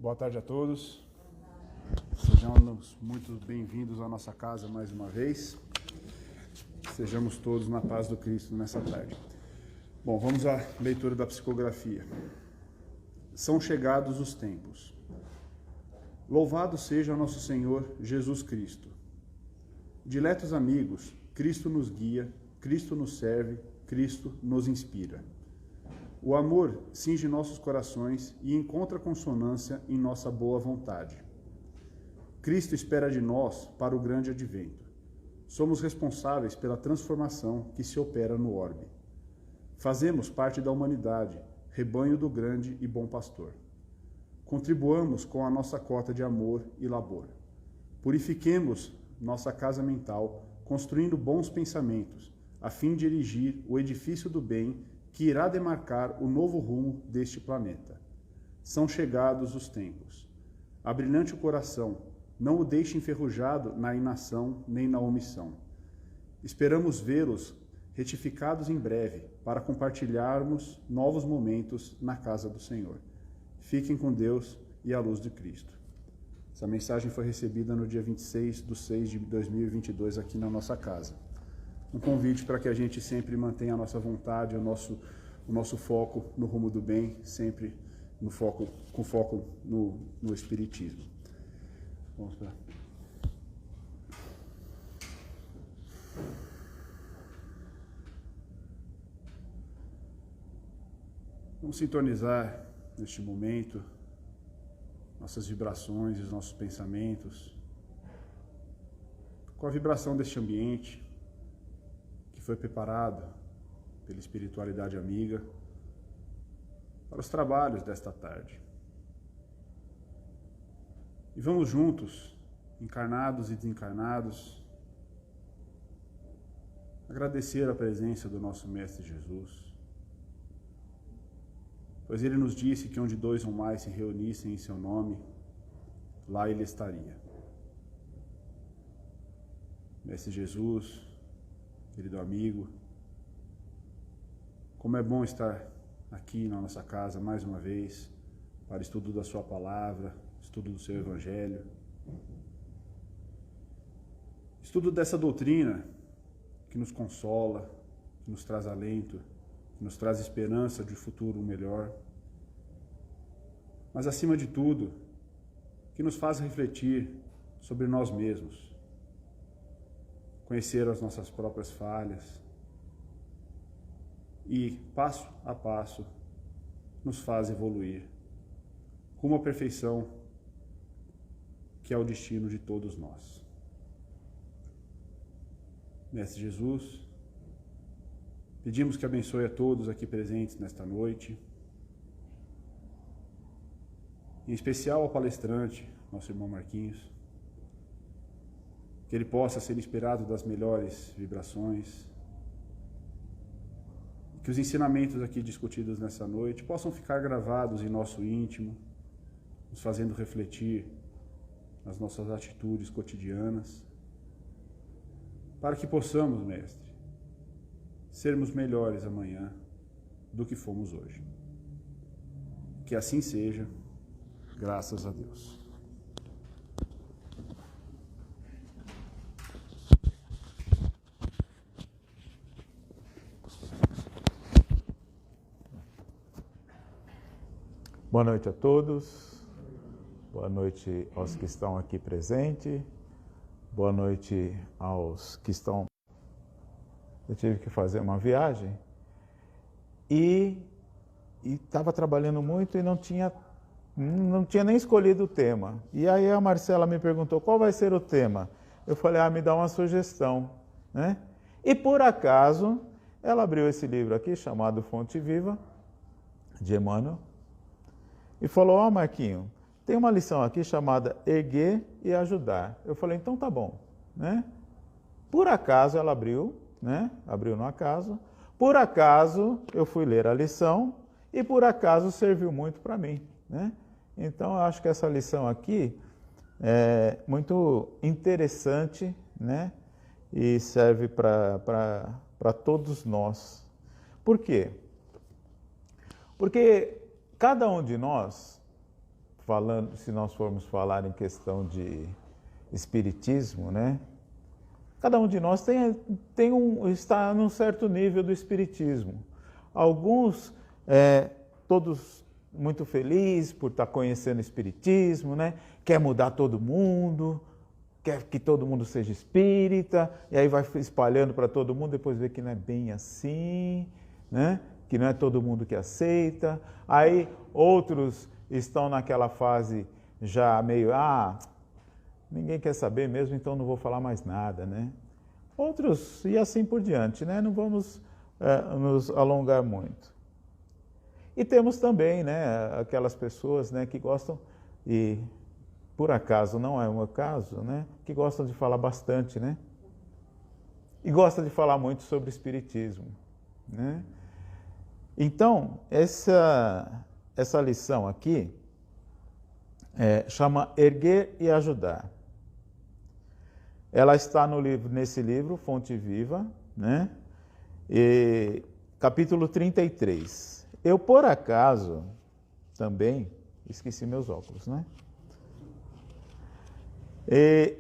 Boa tarde a todos. Sejamos muito bem-vindos à nossa casa mais uma vez. Sejamos todos na paz do Cristo nessa tarde. Bom, vamos à leitura da psicografia. São chegados os tempos. Louvado seja nosso Senhor Jesus Cristo. Diletos amigos, Cristo nos guia, Cristo nos serve, Cristo nos inspira. O amor cinge nossos corações e encontra consonância em nossa boa vontade. Cristo espera de nós para o grande advento. Somos responsáveis pela transformação que se opera no orbe. Fazemos parte da humanidade, rebanho do grande e bom pastor. Contribuamos com a nossa cota de amor e labor. Purifiquemos nossa casa mental, construindo bons pensamentos, a fim de erigir o edifício do bem que irá demarcar o novo rumo deste planeta. São chegados os tempos. Abrilhante o coração, não o deixe enferrujado na inação nem na omissão. Esperamos vê-los retificados em breve, para compartilharmos novos momentos na casa do Senhor. Fiquem com Deus e a luz de Cristo. Essa mensagem foi recebida no dia 26/6/2022 aqui na nossa casa. Um convite para que a gente sempre mantenha a nossa vontade, o nosso foco no rumo do bem, sempre com foco no Espiritismo. Vamos lá. Vamos sintonizar neste momento nossas vibrações e os nossos pensamentos com a vibração deste ambiente que foi preparado pela espiritualidade amiga para os trabalhos desta tarde. E vamos juntos, encarnados e desencarnados, agradecer a presença do nosso Mestre Jesus, pois ele nos disse que onde dois ou mais se reunissem em seu nome, lá ele estaria. Mestre Jesus, querido amigo, como é bom estar aqui na nossa casa mais uma vez, para estudo da sua palavra, estudo do seu evangelho, estudo dessa doutrina que nos consola, que nos traz alento, que nos traz esperança de um futuro melhor, mas acima de tudo, que nos faz refletir sobre nós mesmos, conhecer as nossas próprias falhas e, passo a passo, nos faz evoluir rumo à perfeição, que é o destino de todos nós. Mestre Jesus, pedimos que abençoe a todos aqui presentes nesta noite, em especial ao palestrante, nosso irmão Marquinhos, que ele possa ser inspirado das melhores vibrações, que os ensinamentos aqui discutidos nessa noite possam ficar gravados em nosso íntimo, nos fazendo refletir nas nossas atitudes cotidianas, para que possamos, Mestre, sermos melhores amanhã do que fomos hoje. Que assim seja, graças a Deus. Boa noite a todos, boa noite aos que estão aqui presentes, boa noite aos que estão... Eu tive que fazer uma viagem e estava trabalhando muito e não tinha nem escolhido o tema. E aí a Marcela me perguntou, qual vai ser o tema? Eu falei, me dá uma sugestão, né? E por acaso, ela abriu esse livro aqui, chamado Fonte Viva, de Emmanuel, e falou, Marquinho, tem uma lição aqui chamada Erguer e Ajudar. Eu falei, então tá bom, né? Por acaso ela abriu, né? Abriu no acaso. Por acaso eu fui ler a lição e por acaso serviu muito para mim, né? Então eu acho que essa lição aqui é muito interessante, né? E serve para todos nós. Por quê? Porque cada um de nós falando, se nós formos falar em questão de espiritismo, né? Cada um de nós está num certo nível do espiritismo. Alguns, todos muito felizes por estar conhecendo o espiritismo, né? Quer mudar todo mundo, quer que todo mundo seja espírita, e aí vai espalhando para todo mundo, depois vê que não é bem assim, né? Que não é todo mundo que aceita. Aí outros estão naquela fase já meio, ninguém quer saber mesmo, então não vou falar mais nada, né? Outros, e assim por diante, né? Não vamos nos alongar muito. E temos também, né, aquelas pessoas, né, que gostam, e por acaso não é o meu caso, né, que gostam de falar bastante, né? E gostam de falar muito sobre espiritismo, né? Então, essa lição aqui chama Erguer e Ajudar. Ela está nesse livro, Fonte Viva, né? E, capítulo 33. Eu, por acaso, também esqueci meus óculos, né? E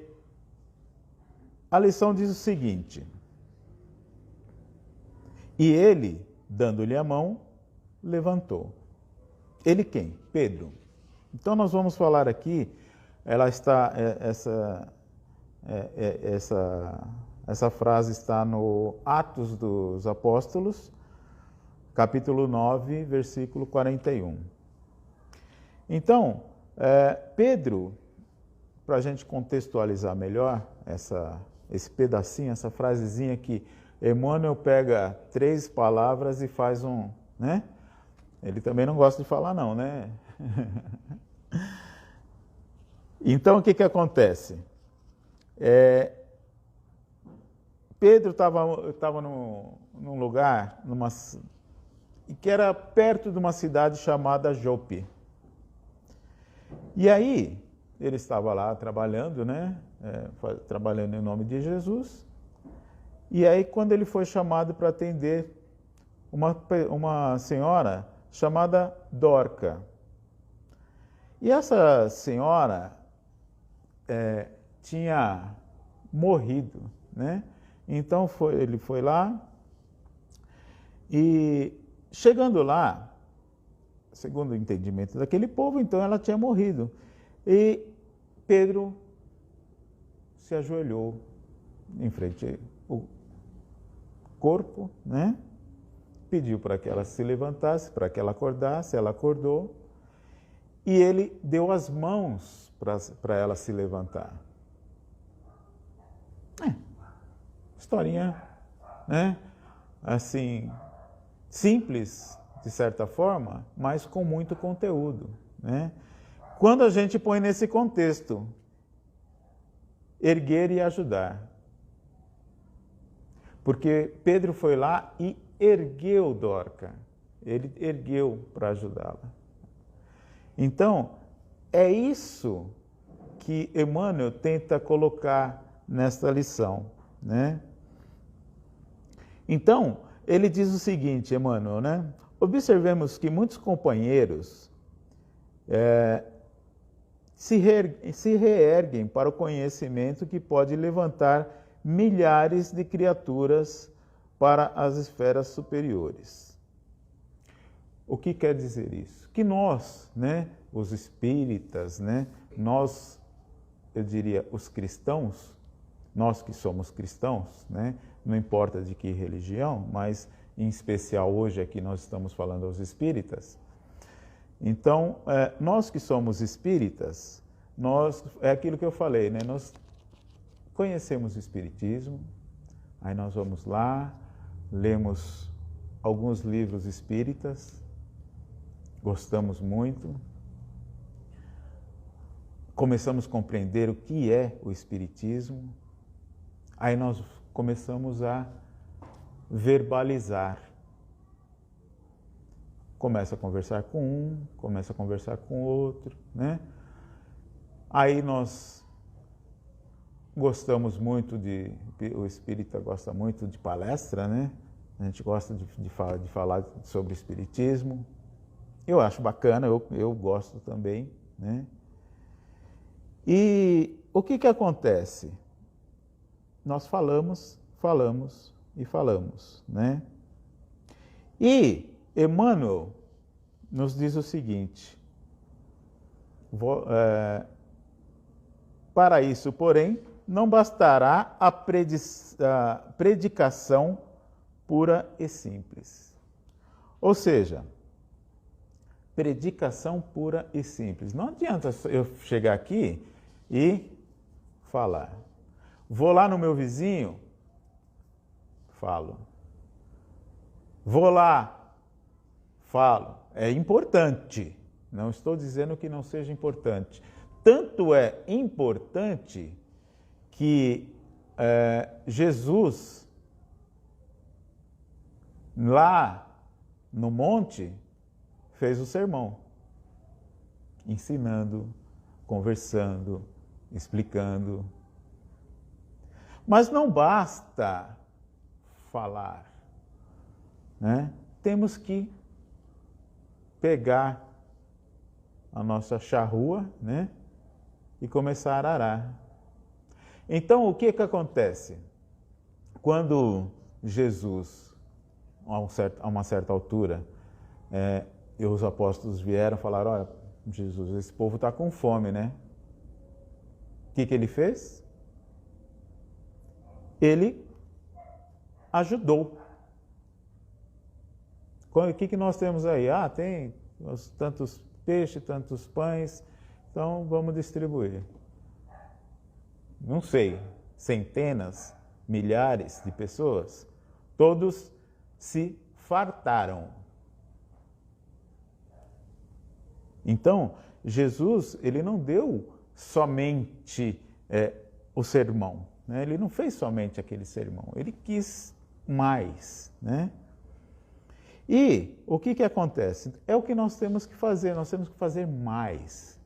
a lição diz o seguinte: e ele, dando-lhe a mão, levantou. Ele quem? Pedro. Então nós vamos falar aqui, essa frase está no Atos dos Apóstolos, capítulo 9, versículo 41. Então, Pedro, para a gente contextualizar melhor esse pedacinho, essa frasezinha que Emmanuel pega 3 palavras e faz né? Ele também não gosta de falar não, né? Então, o que acontece? Pedro estava num lugar, que era perto de uma cidade chamada Jope. E aí, ele estava lá trabalhando, né? Trabalhando em nome de Jesus. E aí, quando ele foi chamado para atender uma senhora chamada Dorca. E essa senhora tinha morrido, né? Então ele foi lá e, chegando lá, segundo o entendimento daquele povo, então ela tinha morrido. E Pedro se ajoelhou em frente ao corpo, né? Pediu para que ela se levantasse, para que ela acordasse, ela acordou, e ele deu as mãos para ela se levantar. Historinha, né? Assim, simples, de certa forma, mas com muito conteúdo, né? Quando a gente põe nesse contexto, erguer e ajudar. Porque Pedro foi lá e ergueu Dorca. Ele ergueu para ajudá-la. Então, é isso que Emmanuel tenta colocar nesta lição, né? Então, ele diz o seguinte, Emmanuel, né? Observemos que muitos companheiros se reerguem para o conhecimento que pode levantar milhares de criaturas para as esferas superiores. O que quer dizer isso? Que nós, né, os espíritas, né, nós, eu diria, os cristãos, nós que somos cristãos, né, não importa de que religião, mas em especial hoje aqui nós estamos falando aos espíritas. Então, nós que somos espíritas, é aquilo que eu falei, né, nós conhecemos o espiritismo, aí nós vamos lá, lemos alguns livros espíritas, gostamos muito, começamos a compreender o que é o espiritismo, aí nós começamos a verbalizar. Começa a conversar com um, começa a conversar com outro, né? Aí nós gostamos muito o espírita gosta muito de palestra, né? A gente gosta de falar sobre espiritismo. Eu acho bacana, eu gosto também, né? E o que acontece? Nós falamos e falamos, né? E Emmanuel nos diz o seguinte: para isso, porém, não bastará a predicação pura e simples. Ou seja, predicação pura e simples. Não adianta eu chegar aqui e falar. Vou lá no meu vizinho, falo. Vou lá, falo. É importante. Não estou dizendo que não seja importante. Tanto é importante que Jesus, lá no monte, fez o sermão, ensinando, conversando, explicando. Mas não basta falar, né? Temos que pegar a nossa charrua, né? E começar a arar. Então, o que acontece? Quando Jesus, a uma certa altura, e os apóstolos vieram e falaram: olha, Jesus, esse povo está com fome, né? O que ele fez? Ele ajudou. O que nós temos aí? Tem tantos peixes, tantos pães, então vamos distribuir. Não sei, centenas, milhares de pessoas, todos se fartaram. Então, Jesus, ele não deu somente o sermão, né? Ele não fez somente aquele sermão, ele quis mais, né? E o que acontece? É o que nós temos que fazer, nós temos que fazer mais.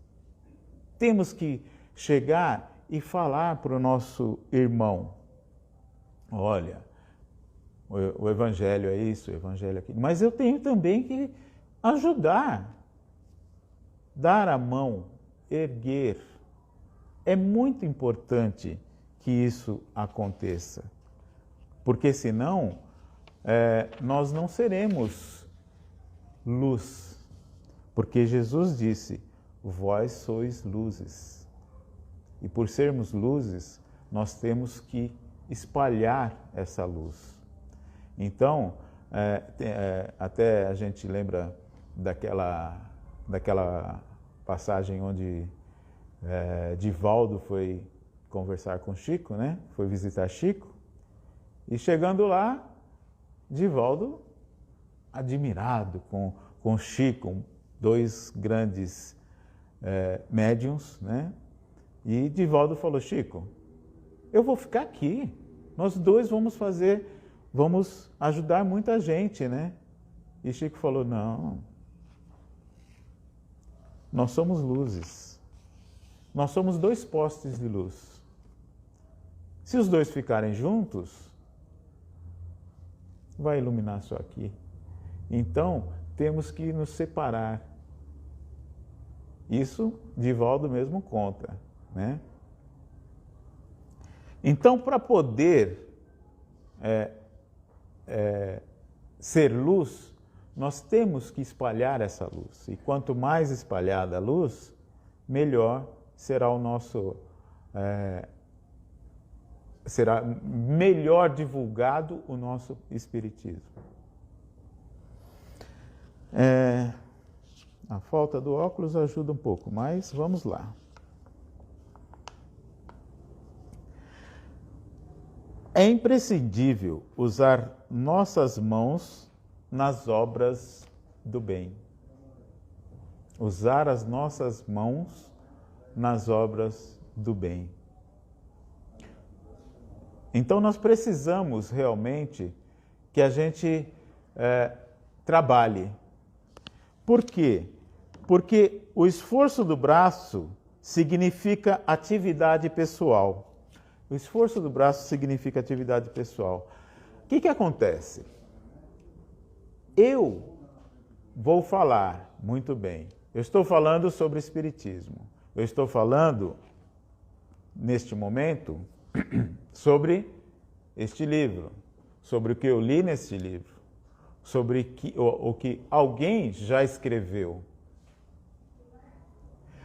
Temos que chegar e falar para o nosso irmão: olha, o evangelho é isso, o evangelho é aquilo, mas eu tenho também que ajudar, dar a mão, erguer. É muito importante que isso aconteça, porque senão nós não seremos luz, porque Jesus disse: vós sois luzes. E por sermos luzes, nós temos que espalhar essa luz. Então, até a gente lembra daquela passagem onde Divaldo foi conversar com Chico, né? Foi visitar Chico. E chegando lá, Divaldo, admirado com Chico, dois grandes médiuns, né? E Divaldo falou: Chico, eu vou ficar aqui, nós dois vamos ajudar muita gente, né? E Chico falou: não, nós somos luzes, nós somos dois postes de luz. Se os dois ficarem juntos, vai iluminar só aqui. Então, temos que nos separar. Isso Divaldo mesmo conta, né? Então, para poder ser luz, nós temos que espalhar essa luz. E quanto mais espalhada a luz, melhor será o nosso... será melhor divulgado o nosso espiritismo. A falta do óculos ajuda um pouco, mas vamos lá. É imprescindível usar nossas mãos nas obras do bem. Usar as nossas mãos nas obras do bem. Então, nós precisamos realmente que a gente trabalhe. Por quê? Porque o esforço do braço significa atividade pessoal. O esforço do braço significa atividade pessoal. O que acontece? Eu vou falar, muito bem, Eu estou falando sobre Espiritismo. Eu estou falando, neste momento, sobre este livro, sobre o que eu li neste livro, sobre o que alguém já escreveu.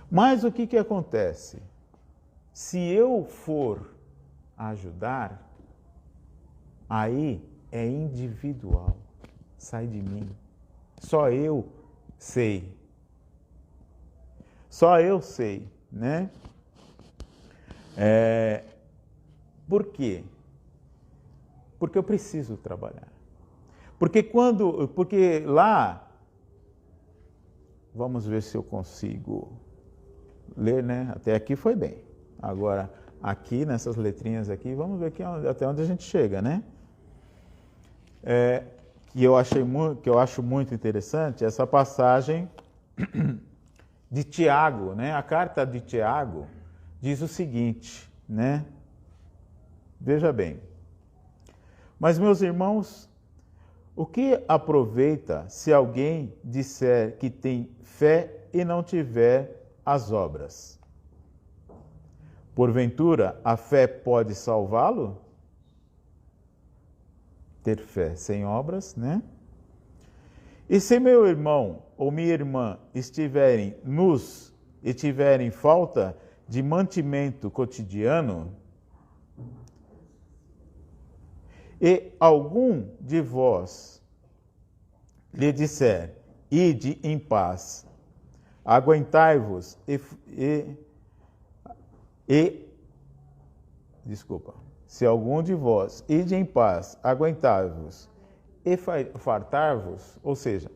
Mas o que acontece? Se eu for ajudar, aí é individual, sai de mim. Só eu sei. Só eu sei, né? Por quê? Porque eu preciso trabalhar. Porque lá, vamos ver se eu consigo ler, né? Até aqui foi bem. Agora, aqui, nessas letrinhas aqui, vamos ver aqui até onde a gente chega, né? Que eu acho muito interessante essa passagem de Tiago, né? A carta de Tiago diz o seguinte, né? Veja bem. Mas, meus irmãos, o que aproveita se alguém disser que tem fé e não tiver as obras? Porventura, a fé pode salvá-lo? Ter fé sem obras, né? E se meu irmão ou minha irmã estiverem nus e tiverem falta de mantimento cotidiano, e algum de vós lhe disser, ide em paz, aguentai-vos se algum de vós ide em paz, aguentai-vos e fartar-vos, ou seja,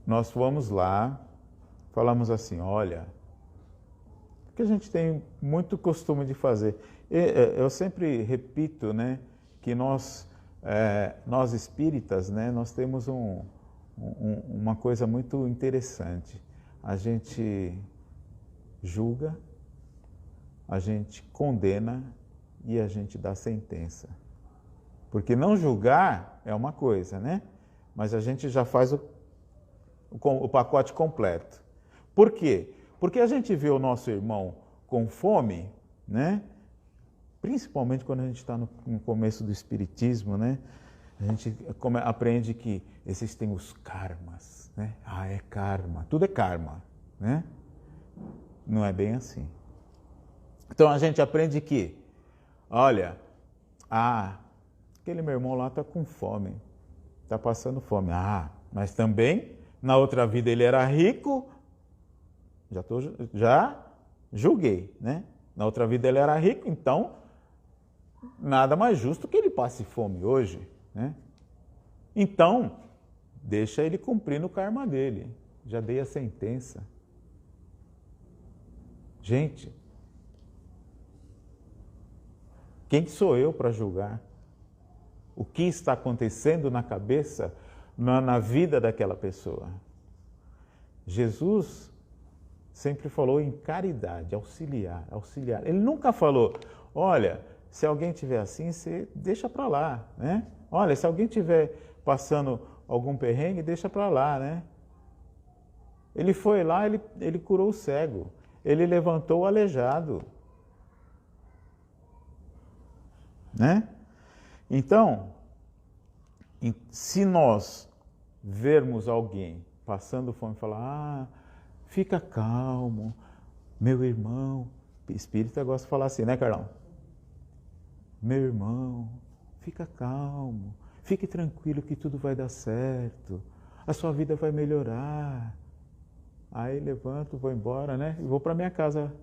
nós fomos lá, falamos assim, olha, o que a gente tem muito costume de fazer, eu sempre repito, né, que nós espíritas, né, nós temos uma coisa muito interessante, a gente julga, a gente condena e a gente dá sentença. Porque não julgar é uma coisa, né? Mas a gente já faz o pacote completo. Por quê? Porque a gente vê o nosso irmão com fome, né? Principalmente quando a gente está no começo do Espiritismo, né? A gente aprende que existem os karmas, né? Ah, é karma. Tudo é karma, né? Não é bem assim. Então a gente aprende que, olha, aquele meu irmão lá está com fome, está passando fome. Mas também, na outra vida ele era rico, já julguei, né? Na outra vida ele era rico, então nada mais justo que ele passe fome hoje, né? Então, deixa ele cumprir no karma dele. Já dei a sentença. Gente, quem sou eu para julgar o que está acontecendo na cabeça, na vida daquela pessoa? Jesus sempre falou em caridade, auxiliar. Ele nunca falou, olha, se alguém tiver assim, você deixa para lá, né? Olha, se alguém tiver passando algum perrengue, deixa para lá, né? Ele foi lá, ele curou o cego, ele levantou o aleijado, né? Então, se nós vermos alguém passando fome e falar, fica calmo, meu irmão, espírita gosta de falar assim, né, Carlão? Meu irmão, fica calmo, fique tranquilo que tudo vai dar certo, a sua vida vai melhorar. Aí levanto, vou embora, né? E vou para minha casa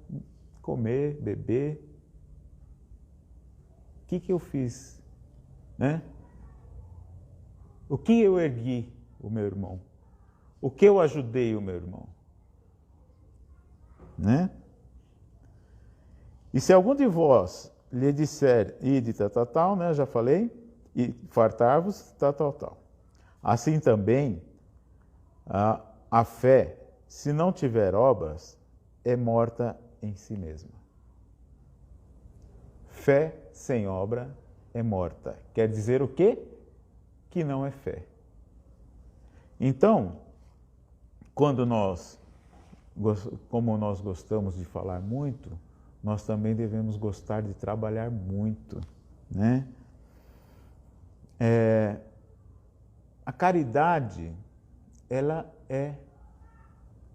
comer, beber. O que eu fiz, né? O que eu ergui o meu irmão? O que eu ajudei o meu irmão? Né? E se algum de vós lhe disser, ide, tal, né? Já falei, e fartar-vos, tal. Assim também, a fé, se não tiver obras, é morta em si mesma. Fé sem obra é morta. Quer dizer o quê? Que não é fé. Então, como nós gostamos de falar muito, nós também devemos gostar de trabalhar muito, né? A caridade, ela é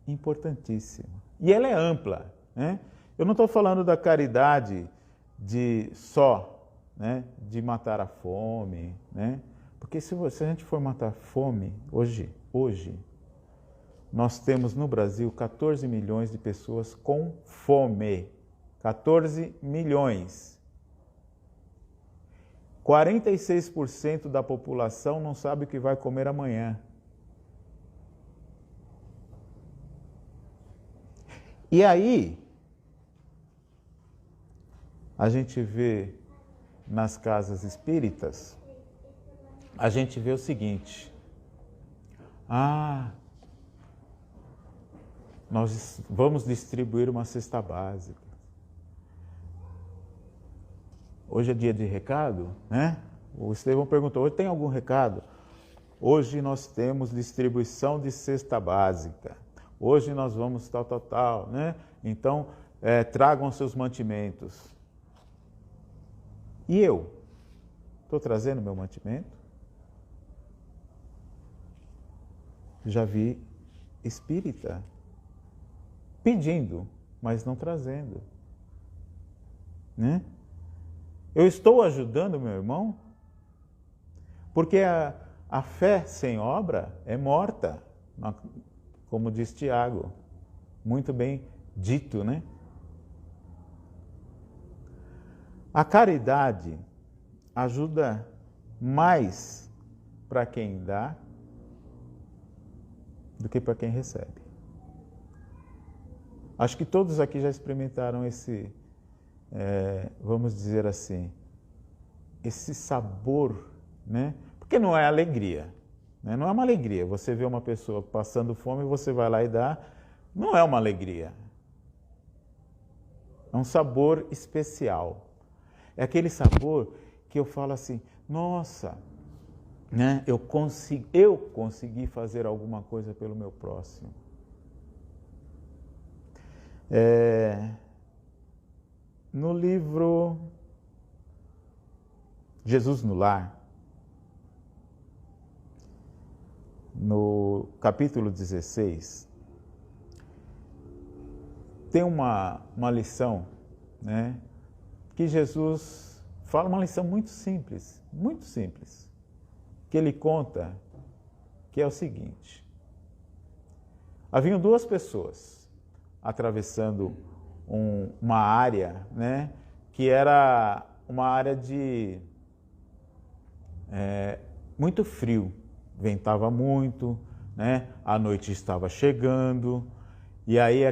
importantíssima. E ela é ampla, né? Eu não estou falando da caridade né, de matar a fome, né? Porque se a gente for matar a fome, hoje, nós temos no Brasil 14 milhões de pessoas com fome. 14 milhões. 46% da população não sabe o que vai comer amanhã. E aí, a gente vê nas casas espíritas, a gente vê o seguinte: nós vamos distribuir uma cesta básica. Hoje é dia de recado, né? O Estevão perguntou, hoje tem algum recado? Hoje nós temos distribuição de cesta básica. Hoje nós vamos tal, né? Então, tragam seus mantimentos. E eu? Estou trazendo meu mantimento? Já vi espírita pedindo, mas não trazendo, né? Eu estou ajudando meu irmão? Porque a fé sem obra é morta, como diz Tiago, muito bem dito, né? A caridade ajuda mais para quem dá do que para quem recebe. Acho que todos aqui já experimentaram esse, vamos dizer assim, esse sabor, né? Porque não é alegria, né? Não é uma alegria. Você vê uma pessoa passando fome e você vai lá e dá, não é uma alegria. É um sabor especial. É aquele sabor que eu falo assim, nossa, né? Eu consegui fazer alguma coisa pelo meu próximo. No livro Jesus no Lar, no capítulo 16, tem uma lição, né, que Jesus fala, uma lição muito simples, que ele conta, que é o seguinte: haviam duas pessoas atravessando uma área, né, que era uma área de muito frio, ventava muito, né, a noite estava chegando, e aí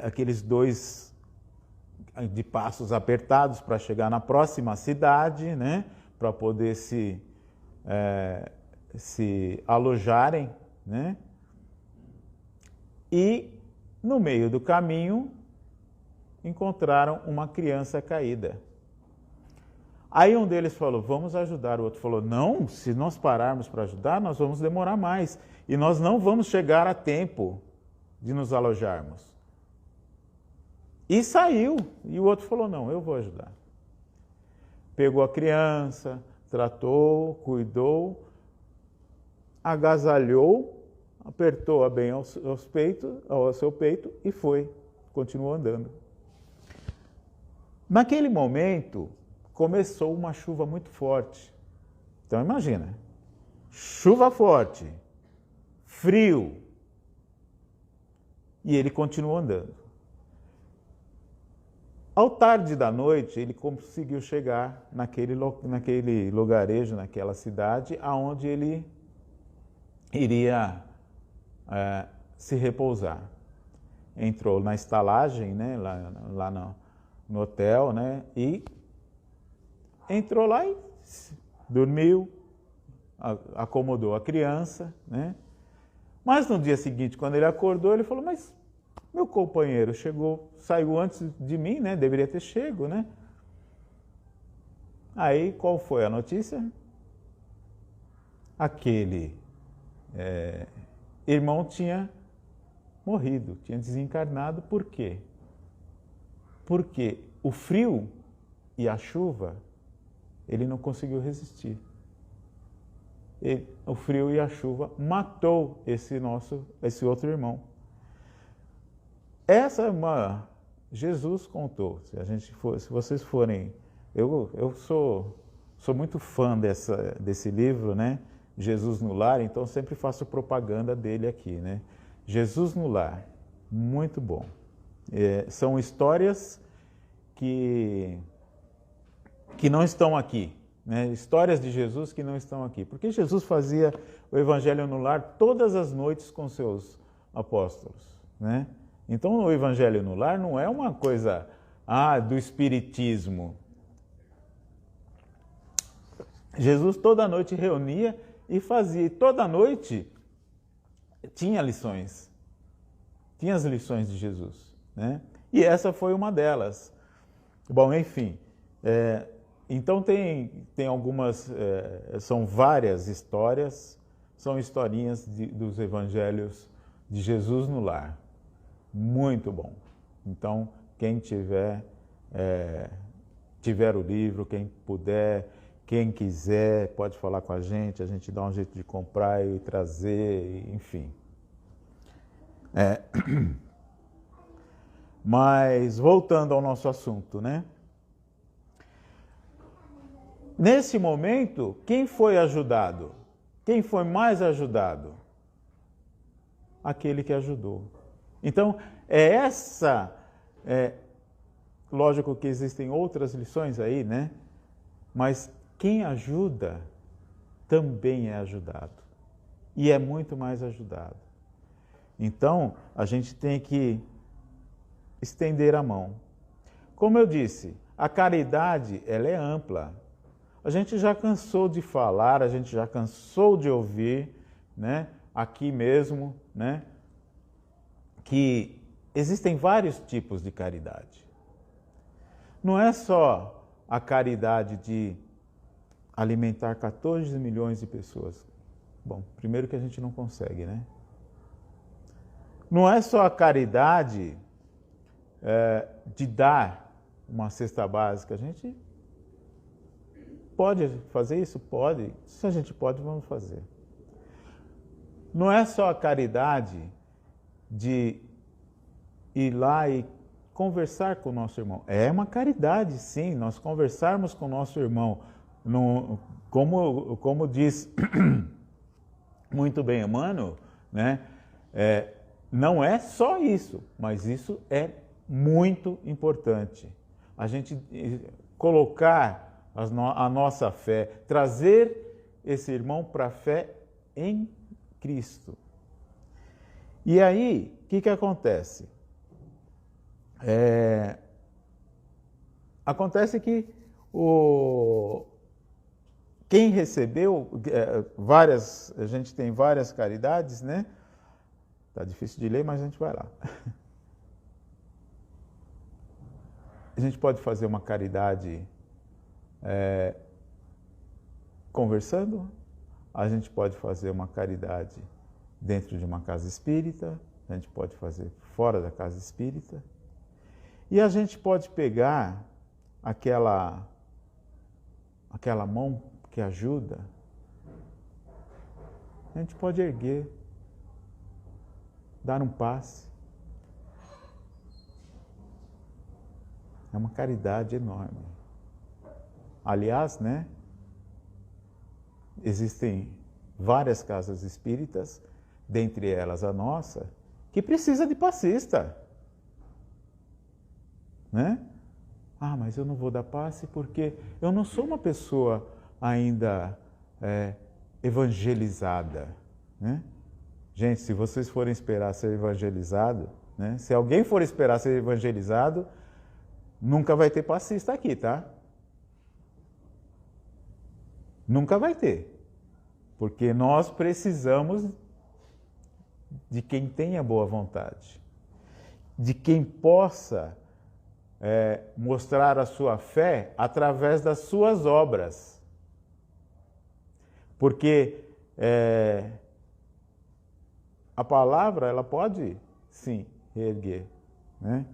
aqueles dois de passos apertados para chegar na próxima cidade, né, para poder se alojarem, né, e no meio do caminho encontraram uma criança caída. Aí um deles falou, vamos ajudar. O outro falou, não, se nós pararmos para ajudar, nós vamos demorar mais. E nós não vamos chegar a tempo de nos alojarmos. E saiu. E o outro falou, não, eu vou ajudar. Pegou a criança, tratou, cuidou, agasalhou, apertou-a bem ao seu peito e foi. Continuou andando. Naquele momento, começou uma chuva muito forte. Então imagina, chuva forte, frio, e ele continuou andando. Ao tarde da noite, ele conseguiu chegar naquele lugarejo, naquela cidade, aonde ele iria se repousar. Entrou na estalagem, né, lá no hotel, né, e entrou lá e dormiu, acomodou a criança, né? Mas no dia seguinte, quando ele acordou, ele falou, mas meu companheiro saiu antes de mim, né? Deveria ter chego, né? Aí, qual foi a notícia? Aquele irmão tinha morrido, tinha desencarnado. Por quê? Porque o frio e a chuva, ele não conseguiu resistir. O frio e a chuva matou esse outro irmão. Essa é uma... Jesus contou. Se vocês forem... Eu sou muito fã desse livro, né? Jesus no Lar, então sempre faço propaganda dele aqui, né? Jesus no Lar, muito bom. São histórias que não estão aqui, né? Histórias de Jesus que não estão aqui. Porque Jesus fazia o Evangelho no Lar todas as noites com seus apóstolos, né? Então o Evangelho no Lar não é uma coisa do espiritismo. Jesus toda noite reunia e fazia, e toda noite tinha lições. Tinha as lições de Jesus, né? E essa foi uma delas. Bom, enfim, então tem algumas, são várias histórias, são historinhas dos evangelhos de Jesus no Lar. Muito bom. Então, quem tiver o livro, quem puder, quem quiser, pode falar com a gente dá um jeito de comprar e trazer, enfim. Mas, voltando ao nosso assunto, né? Nesse momento, quem foi ajudado? Quem foi mais ajudado? Aquele que ajudou. Então, lógico que existem outras lições aí, né? Mas quem ajuda também é ajudado. E é muito mais ajudado. Então, a gente tem que estender a mão. Como eu disse, a caridade, ela é ampla. A gente já cansou de falar, a gente já cansou de ouvir, né? Aqui mesmo, né? Que existem vários tipos de caridade. Não é só a caridade de alimentar 14 milhões de pessoas. Bom, primeiro que a gente não consegue, né? Não é só a caridade de dar uma cesta básica. A gente pode fazer isso? Pode. Se a gente pode, vamos fazer. Não é só a caridade de ir lá e conversar com o nosso irmão. É uma caridade, sim, nós conversarmos com o nosso irmão. Como diz muito bem Emmanuel, né? Não é só isso, mas isso é muito importante. A gente colocar a nossa fé, trazer esse irmão para a fé em Cristo. E aí, o que acontece? Acontece que quem recebeu a gente tem várias caridades, né? Tá difícil de ler, mas a gente vai lá. A gente pode fazer uma caridade conversando, a gente pode fazer uma caridade dentro de uma casa espírita, a gente pode fazer fora da casa espírita, e a gente pode pegar aquela mão que ajuda, a gente pode erguer, dar um passe. É uma caridade enorme. Aliás, né? Existem várias casas espíritas, dentre elas a nossa, que precisa de passista, né? Mas eu não vou dar passe porque eu não sou uma pessoa ainda evangelizada, né? Gente, se vocês forem esperar ser evangelizado, né? Se alguém for esperar ser evangelizado, nunca vai ter passista aqui, tá? Nunca vai ter. Porque nós precisamos de quem tenha boa vontade, de quem possa mostrar a sua fé através das suas obras. Porque a palavra, ela pode sim, reerguer, né?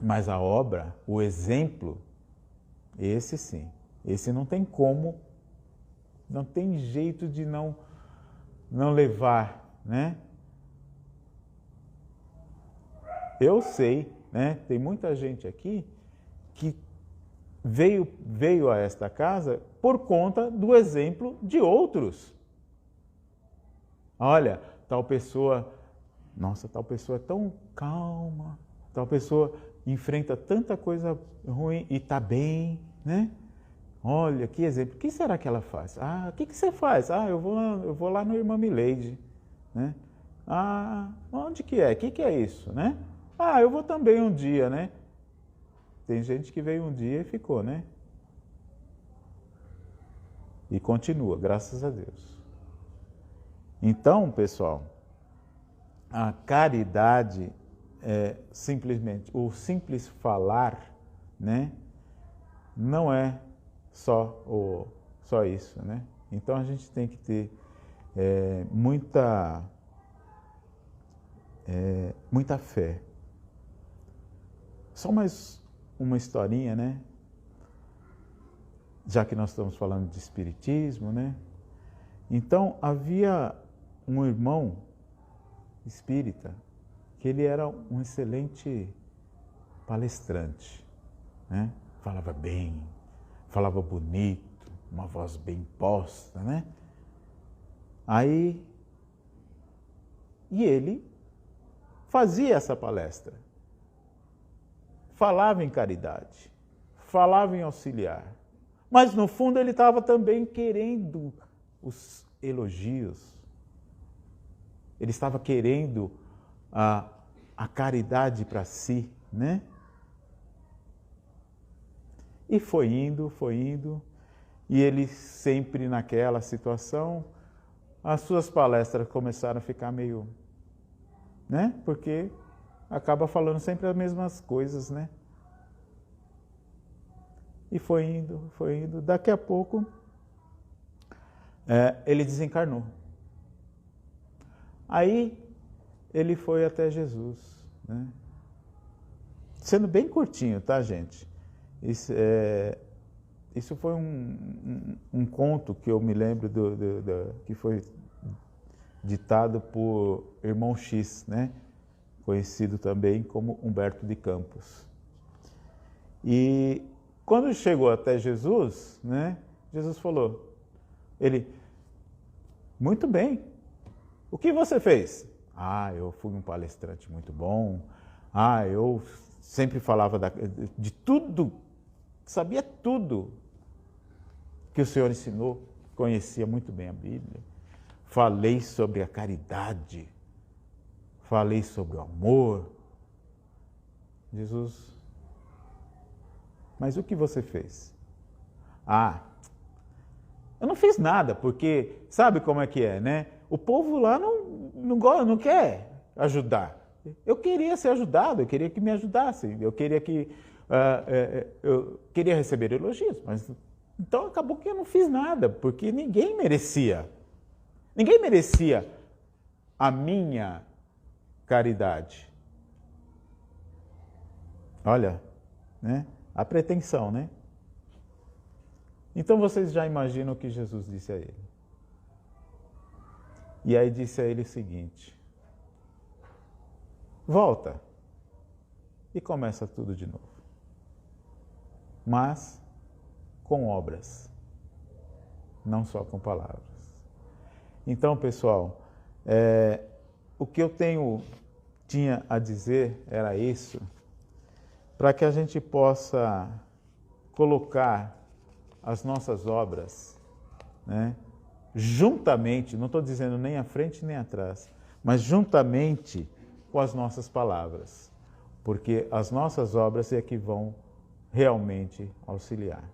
Mas a obra, o exemplo, esse sim, esse não tem como, não tem jeito de não levar, né? Eu sei, né? Tem muita gente aqui que veio a esta casa por conta do exemplo de outros. Olha, tal pessoa, nossa, tal pessoa é tão calma, tal pessoa enfrenta tanta coisa ruim e está bem, né? Olha, que exemplo. O que será que ela faz? Ah, o que você faz? Ah, eu vou lá no Irmã Mileide, né? Ah, onde que é? O que é isso, né? Ah, eu vou também um dia, né? Tem gente que veio um dia e ficou, né? E continua, graças a Deus. Então, pessoal, a caridade é simplesmente, o simples falar, né? Não é só isso, né? Então a gente tem que ter muita fé. Só mais uma historinha, né? Já que nós estamos falando de espiritismo, né? Então havia um irmão espírita que ele era um excelente palestrante, né? Falava bem, falava bonito, uma voz bem posta, né? E ele fazia essa palestra, falava em caridade, falava em auxiliar, mas no fundo ele estava também querendo os elogios, ele estava querendo a caridade para si, né? E foi indo, e ele sempre naquela situação, as suas palestras começaram a ficar meio, né? Porque acaba falando sempre as mesmas coisas, né? E foi indo. Daqui a pouco, ele desencarnou. Aí, ele foi até Jesus, né? Sendo bem curtinho, tá, gente? Isso foi um conto que eu me lembro que foi ditado por Irmão X, né? Conhecido também como Humberto de Campos. E quando chegou até Jesus, né? Jesus falou, muito bem, o que você fez? Ah, eu fui um palestrante muito bom, eu sempre falava de tudo, sabia tudo que o Senhor ensinou, conhecia muito bem a Bíblia, falei sobre a caridade, falei sobre o amor. Jesus, mas o que você fez? Eu não fiz nada, porque sabe como é que é, né? O povo lá não quer ajudar. Eu queria ser ajudado, eu queria que me ajudassem, eu queria receber elogios, mas então acabou que eu não fiz nada, porque ninguém merecia a minha caridade. Olha, né? A pretensão, né? Então vocês já imaginam o que Jesus disse a ele. E aí disse a ele o seguinte: volta e começa tudo de novo. Mas com obras, não só com palavras. Então, pessoal, o que eu tinha a dizer era isso, para que a gente possa colocar as nossas obras, né, juntamente, não estou dizendo nem à frente nem atrás, mas juntamente com as nossas palavras, porque as nossas obras é que vão realmente auxiliar,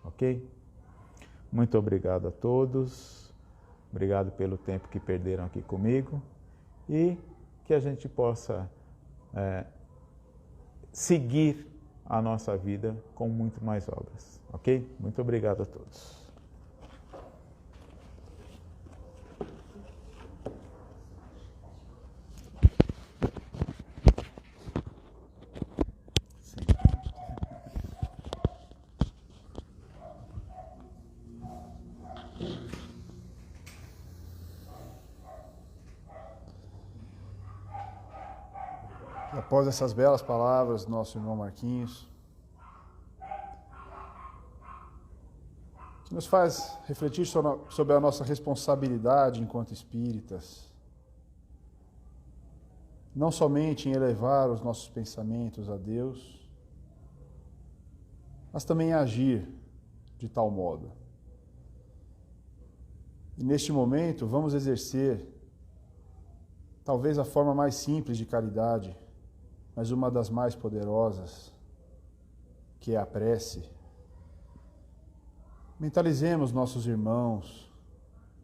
ok? Muito obrigado a todos, obrigado pelo tempo que perderam aqui comigo e que a gente possa seguir a nossa vida com muito mais obras, ok? Muito obrigado a todos. Após essas belas palavras do nosso irmão Marquinhos, que nos faz refletir sobre a nossa responsabilidade enquanto espíritas, não somente em elevar os nossos pensamentos a Deus, mas também em agir de tal modo. E neste momento vamos exercer talvez a forma mais simples de caridade, mas uma das mais poderosas, que é a prece. Mentalizemos nossos irmãos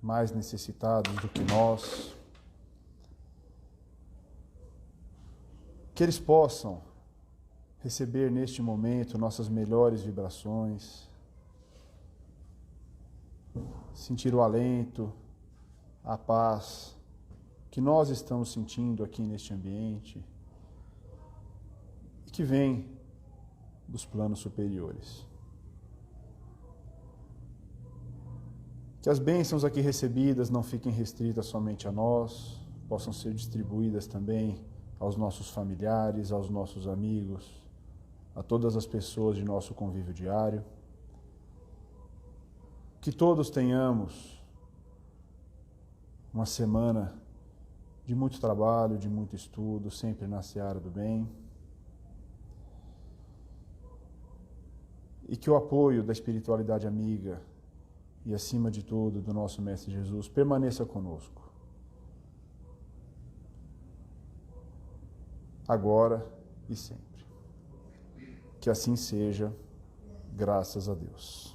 mais necessitados do que nós, que eles possam receber neste momento nossas melhores vibrações, sentir o alento, a paz que nós estamos sentindo aqui neste ambiente e que vem dos planos superiores. Que as bênçãos aqui recebidas não fiquem restritas somente a nós, possam ser distribuídas também aos nossos familiares, aos nossos amigos, a todas as pessoas de nosso convívio diário. Que todos tenhamos uma semana de muito trabalho, de muito estudo, sempre na seara do bem. E que o apoio da espiritualidade amiga e, acima de tudo, do nosso Mestre Jesus permaneça conosco, agora e sempre. Que assim seja, graças a Deus.